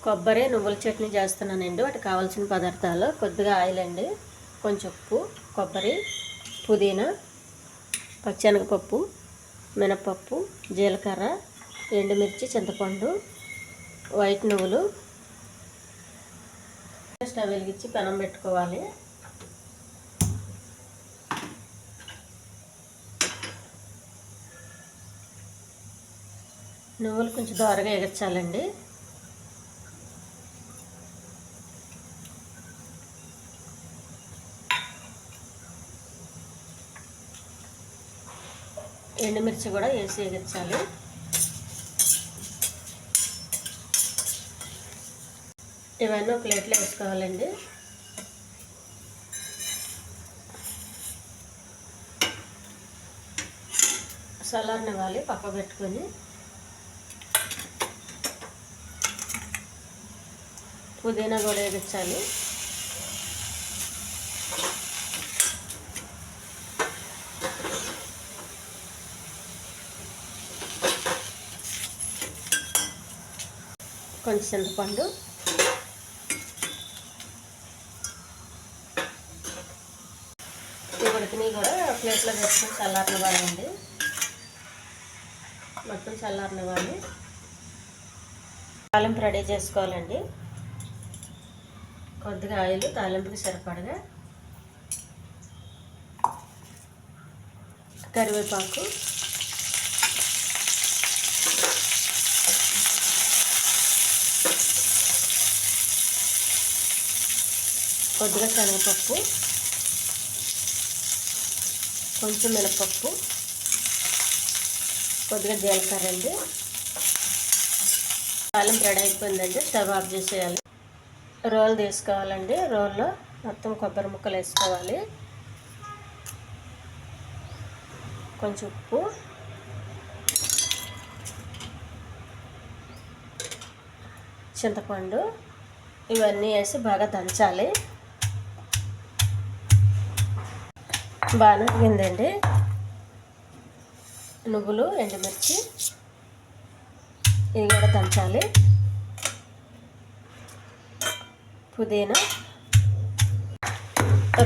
కొబ్బరి నువ్వుల చట్నీ చేస్తున్నానండి. వాటికి కావాల్సిన పదార్థాలు కొద్దిగా ఆయిల్ అండి, కొంచెం ఉప్పు, కొబ్బరి, పుదీనా, పచ్చెనగపప్పు, మినపప్పు, జీలకర్ర, ఎండుమిర్చి, చింతపండు, వైట్ నువ్వులు. స్టవ్ వెలిగించి పెనం పెట్టుకోవాలి. నువ్వులు కొంచెం దోరగా ఎగచాలండి. ఎండుమిర్చి కూడా వేసి ఎగచాలి. ఇవన్నీ ఒక ప్లేట్లో వేసుకోవాలండి. చల్లారనివ్వాలి పక్క పెట్టుకొని. పుదీనా కూడా వేగించాలి. కొంచెం చింతపండు, ఉడికిని కూడా ప్లేట్లో వేసుకొని చల్లారనివ్వాలండి. మొత్తం చల్లారనివ్వాలి. తాలింపు రెడీ చేసుకోవాలండి. కొద్దిగా ఆయిల్ తాలింపుకి సరిపడగా, కరివేపాకు, కొద్దిగా శనగపప్పు, కొంచెం మినపప్పు, కొద్దిగా జీలకర్ర అండి. తాలింపు రెడీ అయిపోయిందండి. స్టవ్ ఆఫ్ చేసేయాలి. రోల్ తీసుకోవాలండి. రోల్లో మొత్తం కొబ్బరి ముక్కలు వేసుకోవాలి. కొంచెం ఉప్పు, చింతపండు ఇవన్నీ వేసి బాగా దంచాలి. బాగా ఉడికిందండి. నువ్వులు, ఎండుమిర్చి ఇవి కూడా దంచాలి. పుదీనా,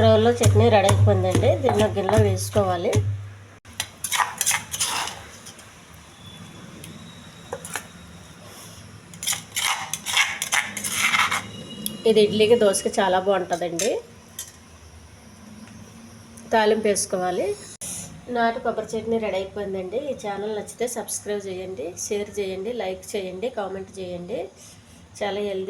రోల్లో చట్నీ రెడీ అయిపోయిందండి. దీనిలో గిన్నెలో వేసుకోవాలి. ఇది ఇడ్లీకి, దోశకి చాలా బాగుంటుందండి. తాలింపు వేసుకోవాలి. నాటు కొబ్బరి చట్నీ రెడీ అయిపోయిందండి. ఈ ఛానల్ నచ్చితే సబ్స్క్రైబ్ చేయండి, షేర్ చేయండి, లైక్ చేయండి, కామెంట్ చేయండి. చాలా హెల్దీ.